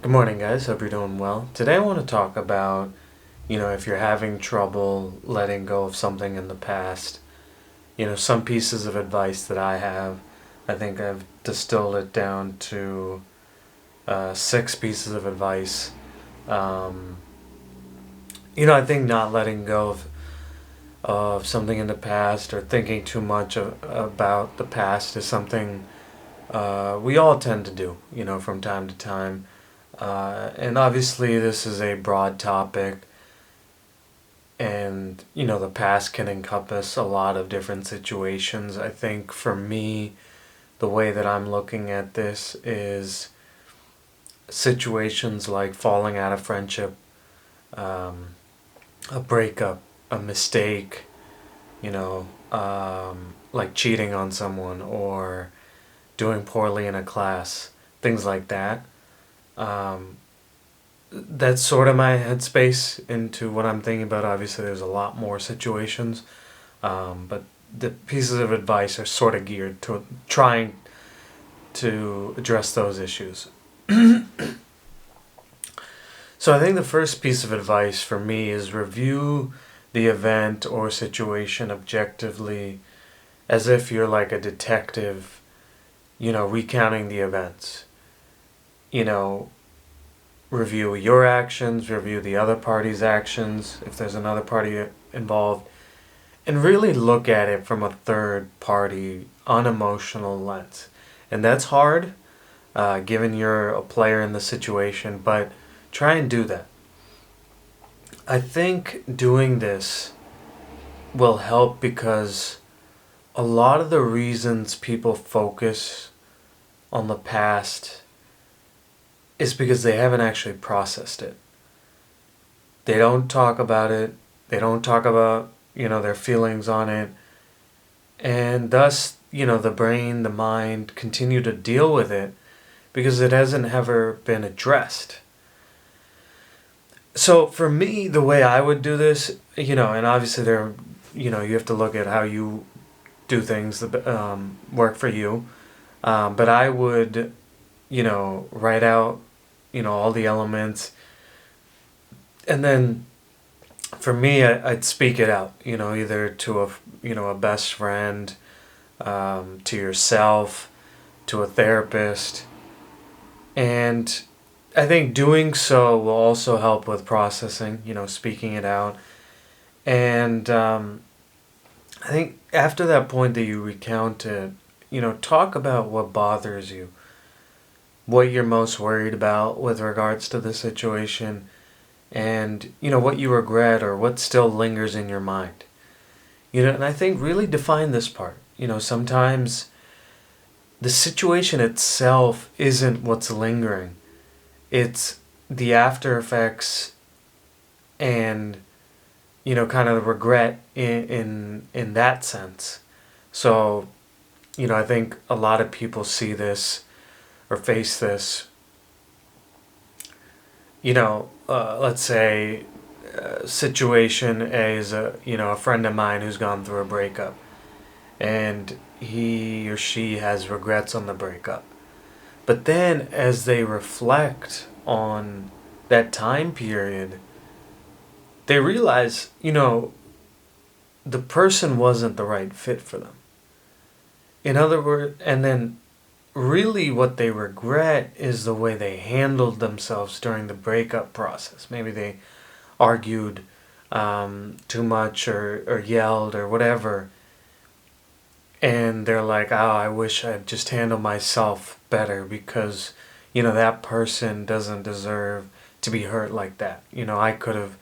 Good morning, guys. Hope you're doing well. Today, I want to talk about, if you're having trouble letting go of something in the past, some pieces of advice that I have. I think I've distilled it down to six pieces of advice. Um, I think not letting go of something in the past or thinking too much about the past is something we all tend to do, from time to time. And obviously, this is a broad topic, and the past can encompass a lot of different situations. I think for me, the way that I'm looking at this is situations like falling out of friendship, um, a breakup, a mistake, like cheating on someone or doing poorly in a class, things like that. Um, that's sort of my headspace into what I'm thinking about. Obviously, there's a lot more situations, but the pieces of advice are sort of geared to trying to address those issues. So I think the first piece of advice for me is review the event or situation objectively as if you're like a detective, recounting the events. You know, review your actions, review the other party's actions, if there's another party involved, and really look at it from a third party, unemotional lens. And that's hard, given you're a player in the situation, but try and do that. I think doing this will help because a lot of the reasons people focus on the past is because they haven't actually processed it. They don't talk about it. They don't talk about, their feelings on it. And thus, the brain, the mind continue to deal with it because it hasn't ever been addressed. So for me, the way I would do this, and obviously you have to look at how you do things that work for you. But I would, write out, all the elements, and then for me, I'd speak it out. Either to a best friend, to yourself, to a therapist, and I think doing so will also help with processing. Speaking it out, and I think after that point that you recount it, talk about what bothers you, what you're most worried about with regards to the situation, and what you regret or what still lingers in your mind. And I think really define this part. Sometimes the situation itself isn't what's lingering. It's the after effects and kind of the regret in that sense. So, I think a lot of people see this or face this, let's say situation A is a friend of mine who's gone through a breakup, and he or she has regrets on the breakup. But then as they reflect on that time period, they realize, the person wasn't the right fit for them. In other words, and then really what they regret is the way they handled themselves during the breakup process. Maybe they argued too much or yelled or whatever. And they're like, oh, I wish I'd just handled myself better because, that person doesn't deserve to be hurt like that. I could have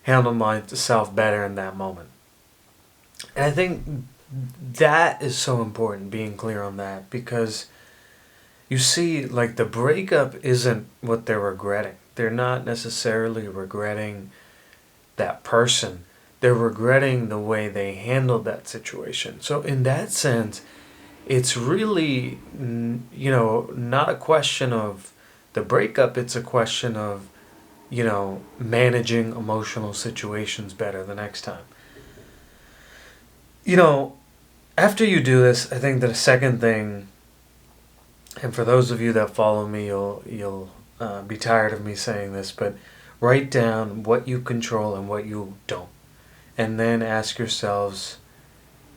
handled myself better in that moment. And I think that is so important, being clear on that, because you see, like, the breakup isn't what they're regretting. They're not necessarily regretting that person. They're regretting the way they handled that situation. So in that sense, it's really, not a question of the breakup. It's a question of, managing emotional situations better the next time. You know, After you do this, I think the second thing, and for those of you that follow me, you'll be tired of me saying this, but write down what you control and what you don't. And then ask yourselves,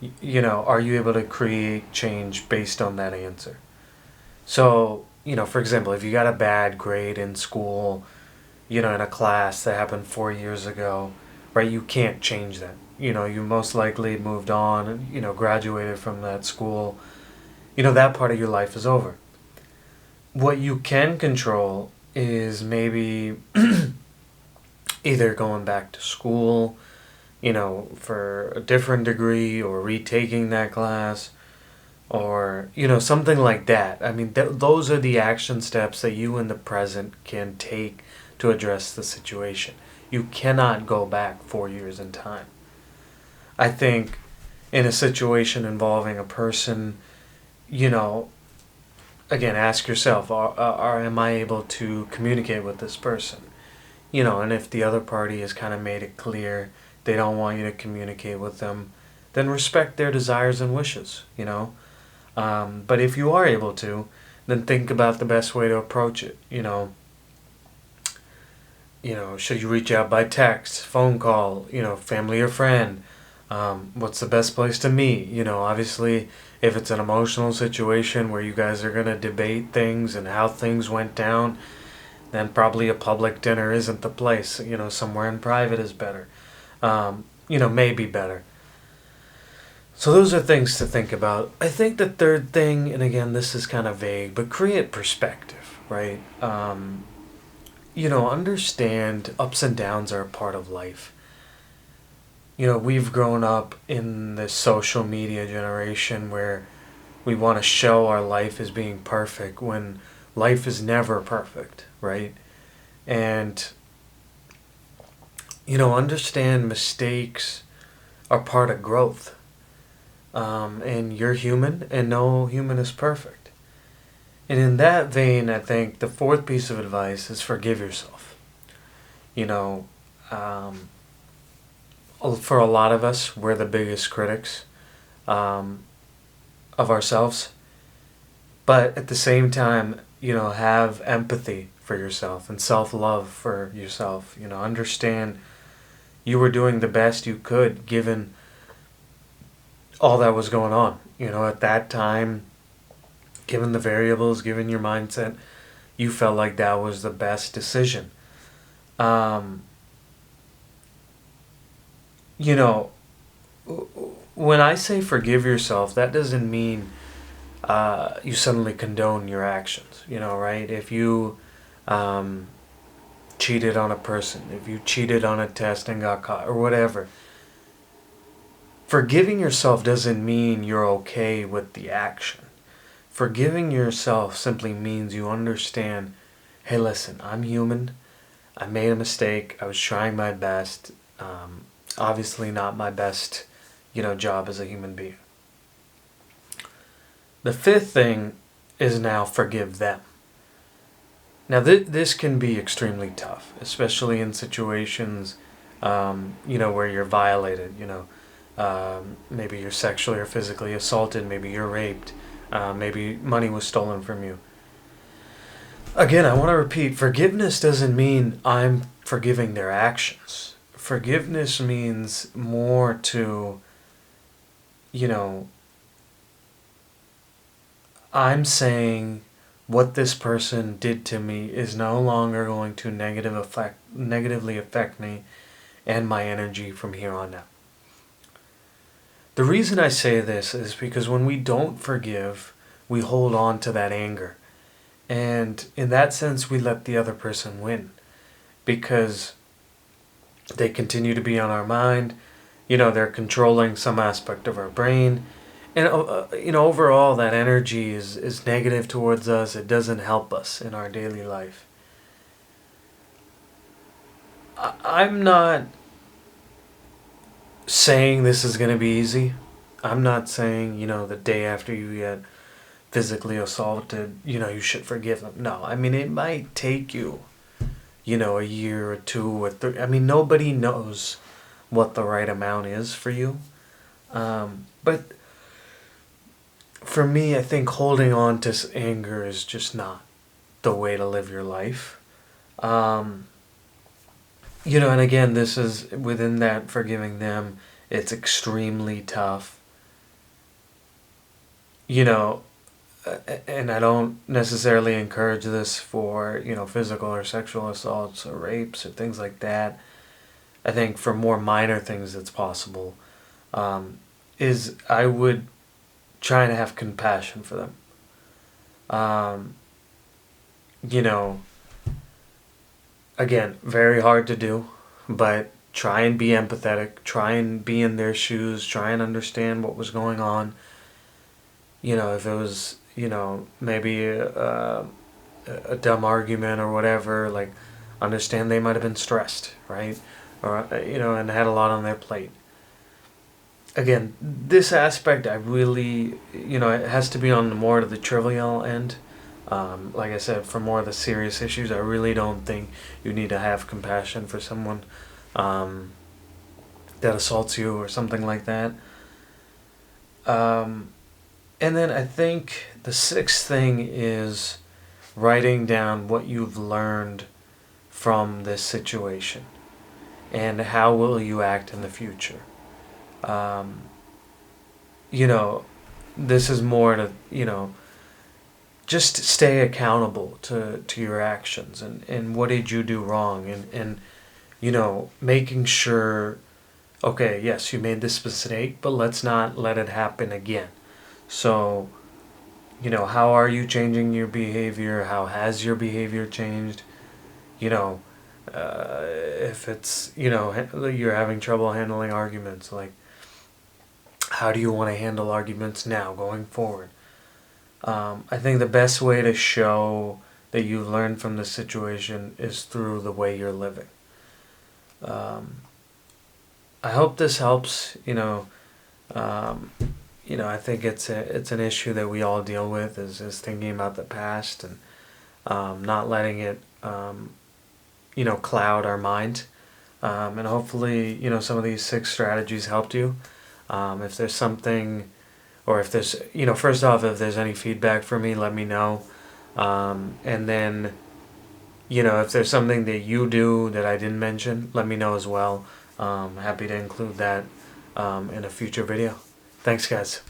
are you able to create change based on that answer? So, for example, if you got a bad grade in school, in a class that happened 4 years ago, right, you can't change that. You most likely moved on, graduated from that school. That part of your life is over. What you can control is maybe either going back to school, for a different degree or retaking that class or, something like that. I mean, those are the action steps that you in the present can take to address the situation. You cannot go back 4 years in time. I think in a situation involving a person, again, ask yourself, am I able to communicate with this person? And if the other party has kind of made it clear they don't want you to communicate with them, then respect their desires and wishes. But if you are able to, then think about the best way to approach it. Should you reach out by text, phone call, family or friend? What's the best place to meet? Obviously, if it's an emotional situation where you guys are going to debate things and how things went down, then probably a public dinner isn't the place. Somewhere in private is better. Maybe better. So those are things to think about. I think the third thing, and again, this is kind of vague, but create perspective, right? Understand ups and downs are a part of life. We've grown up in this social media generation where we want to show our life as being perfect when life is never perfect, right? And, understand mistakes are part of growth. And you're human, and no human is perfect. And in that vein, I think the fourth piece of advice is forgive yourself. For a lot of us, we're the biggest critics of ourselves. But at the same time, have empathy for yourself and self-love for yourself. Understand you were doing the best you could given all that was going on. At that time, given the variables, given your mindset, you felt like that was the best decision. When I say forgive yourself, that doesn't mean you suddenly condone your actions, right? If you cheated on a person, if you cheated on a test and got caught, or whatever, forgiving yourself doesn't mean you're okay with the action. Forgiving yourself simply means you understand, hey, listen, I'm human. I made a mistake. I was trying my best. Obviously not my best, job as a human being. The fifth thing is now forgive them. Now, this can be extremely tough, especially in situations, where you're violated, maybe you're sexually or physically assaulted, maybe you're raped, maybe money was stolen from you. Again, I want to repeat, forgiveness doesn't mean I'm forgiving their actions. Forgiveness means more to, I'm saying what this person did to me is no longer going to negatively affect me and my energy from here on out. The reason I say this is because when we don't forgive, we hold on to that anger. And in that sense, we let the other person win because they continue to be on our mind. They're controlling some aspect of our brain. And, overall, that energy is negative towards us. It doesn't help us in our daily life. I'm not saying this is going to be easy. I'm not saying, the day after you get physically assaulted, you should forgive them. No, I mean, it might take you, a year or 2 or 3. I mean, nobody knows what the right amount is for you. But for me, I think holding on to anger is just not the way to live your life. And again, this is within that forgiving them. It's extremely tough. You know, and I don't necessarily encourage this for, physical or sexual assaults or rapes or things like that. I think for more minor things that's possible, is I would try and have compassion for them. Um, you know, Again, very hard to do, but try and be empathetic, try and be in their shoes, try and understand what was going on. If it was, maybe a dumb argument or whatever, like, understand they might have been stressed, right? Or, and had a lot on their plate. Again, this aspect, I really, it has to be on the more to the trivial end. Like I said, for more of the serious issues, I really don't think you need to have compassion for someone that assaults you or something like that. And then I think the sixth thing is writing down what you've learned from this situation and how will you act in the future. Um, you know, this is more to, just stay accountable to your actions and what did you do wrong and making sure, okay, yes, you made this mistake, but let's not let it happen again. So, how are you changing your behavior? How has your behavior changed? You know, if it's, you're having trouble handling arguments, like, how do you want to handle arguments now going forward? I think the best way to show that you've learned from the situation is through the way you're living. Um, I hope this helps. I think it's an issue that we all deal with is thinking about the past and not letting it cloud our mind. And hopefully some of these 6 strategies helped you. If there's something, or if there's first off, if there's any feedback for me, let me know. And then if there's something that you do that I didn't mention, let me know as well. Happy to include that in a future video. Thanks, guys.